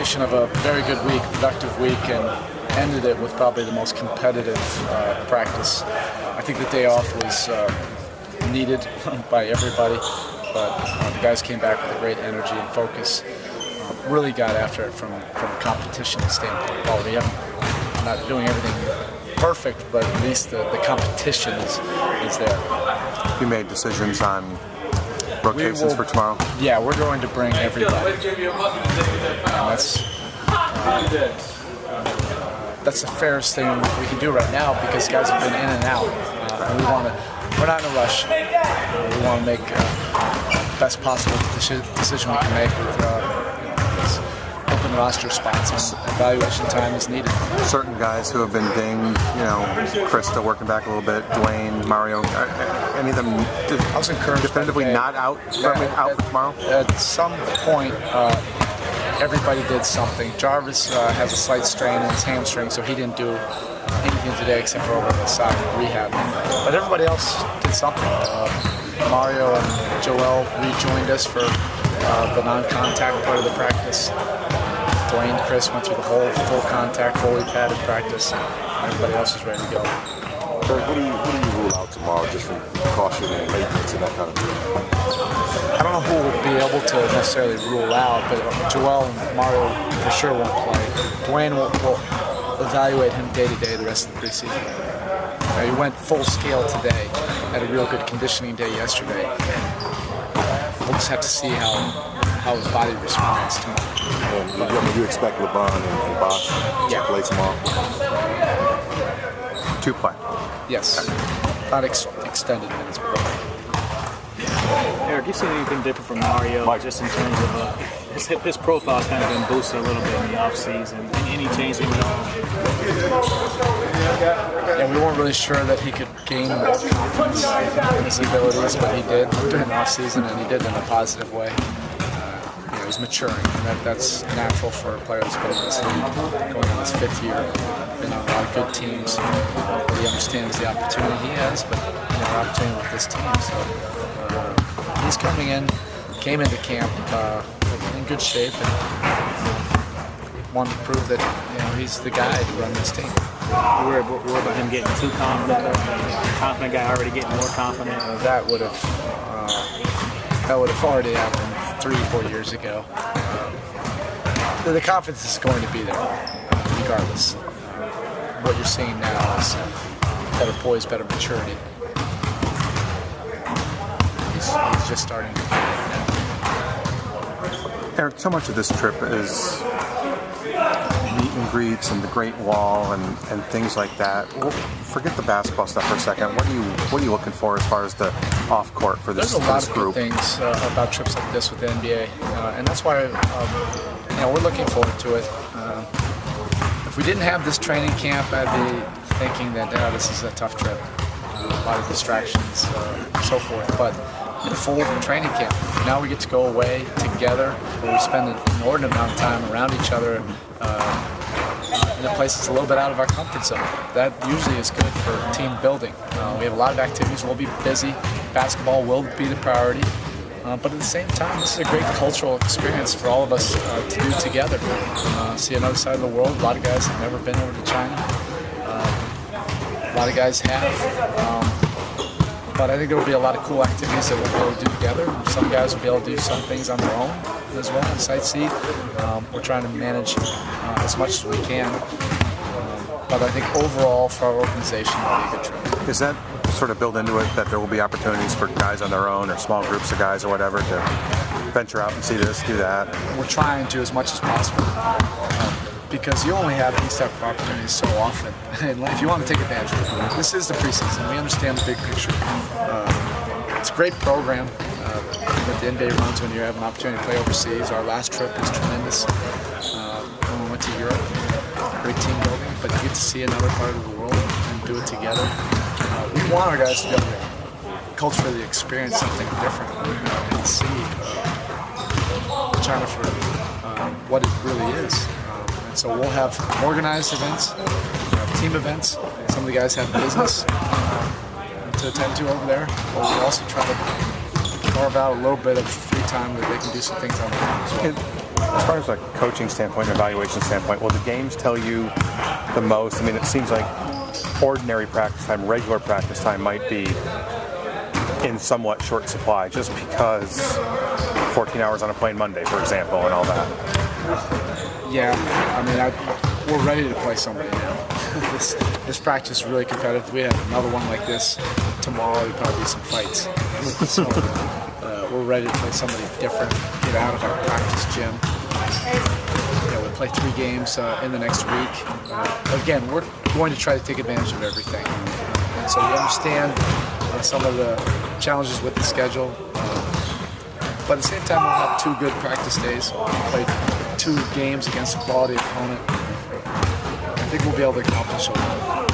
culmination of a very good week, productive week, and ended it with probably the most competitive practice. I think the day off was needed by everybody, but the guys came back with a great energy and focus. Really got after it from a competition standpoint. Well, we haven't not doing everything perfect, but at least the competition is there. You made decisions on rotations for tomorrow? Yeah, we're going to bring everybody. That's the fairest thing we can do right now because guys have been in and out. We're not in a rush. We want to make the best possible decision we can make with open roster spots, and evaluation time is needed. Certain guys who have been dinged, Chris still working back a little bit, Dwayne, Mario, any of them I was encouraged definitively not out for tomorrow? At some point, everybody did something. Jarvis has a slight strain in his hamstring, so he didn't do anything today except for over the side rehab. But everybody else did something. Mario and Joel rejoined us for the non-contact part of the practice. Dwayne, Chris went through the whole full contact, fully padded practice. Everybody else is ready to go. What do you rule out tomorrow, just from caution and maintenance and that kind of thing? I don't know who will be able to necessarily rule out, but Joel and Mario for sure won't play. Dwayne will evaluate him day to day the rest of the preseason. He went full scale today, had a real good conditioning day yesterday. We'll just have to see how his body responds tomorrow. You expect LeBron and Bosh to play tomorrow? To play? Yes. Not extended minutes, but Erik, you seen anything different from Mario, just in terms of his profile's kind of been boosted a little bit in the offseason? Any change in it all? Yeah, we weren't really sure that he could gain more confidence in his abilities, but he did during the offseason, and he did in a positive way. He's maturing, and that's natural for a player that's been in this league, going on his 5th year, been on a lot of good teams. But he understands the opportunity he has, but the opportunity with this team. So he's came into camp in good shape, and wanted to prove that he's the guy to run this team. Worried about him getting too confident, confident guy already getting more confident. That would have already happened 3-4 years ago. The confidence is going to be there, regardless. What you're seeing now is better poise, better maturity. He's just starting to get it now. Erik, so much of this trip is meet and greets and the Great Wall and things like that. Well, forget the basketball stuff for a second. What are you looking for as far as the off court for this group? There's a lot of good things about trips like this with the NBA, and that's why we're looking forward to it. If we didn't have this training camp, I'd be thinking that this is a tough trip, a lot of distractions, and so forth. But in a full training camp, now we get to go away together, where we spend an inordinate amount of time around each other. In a place that's a little bit out of our comfort zone. That usually is good for team building. We have a lot of activities. We'll be busy. Basketball will be the priority. But at the same time, this is a great cultural experience for all of us to do together. See another side of the world. A lot of guys have never been over to China. A lot of guys have. But I think there will be a lot of cool activities that we'll be able to do together. Some guys will be able to do some things on their own as well and sightsee. We're trying to manage as much as we can. But I think overall for our organization, it'll be a good trip. Is that sort of built into it that there will be opportunities for guys on their own or small groups of guys or whatever to venture out and see this, do that? We're trying to as much as possible. Because you only have these type of opportunities so often. And if you want to take advantage of it, this is the preseason. We understand the big picture. It's a great program that the NBA runs when you have an opportunity to play overseas. Our last trip was tremendous when we went to Europe. Great team building, but you get to see another part of the world and do it together. We want our guys to be able to culturally experience something different and see China for what it really is. So we'll have organized events, we'll have team events. Some of the guys have business to attend to over there. But we'll also try to carve out a little bit of free time where they can do some things on their own as well. As far as a coaching standpoint and evaluation standpoint, will the games tell you the most? I mean, it seems like ordinary practice time, regular practice time might be in somewhat short supply just because 14 hours on a plane Monday, for example, and all that. Yeah, I mean, we're ready to play somebody now. This practice is really competitive. We have another one like this tomorrow. There'll probably be some fights. So we're ready to play somebody different, get out of our practice gym. We'll play 3 games in the next week. Again, we're going to try to take advantage of everything. And so we understand some of the challenges with the schedule. But at the same time, we'll have 2 good practice days. We'll play 2 games against a quality opponent. I think we'll be able to accomplish a lot.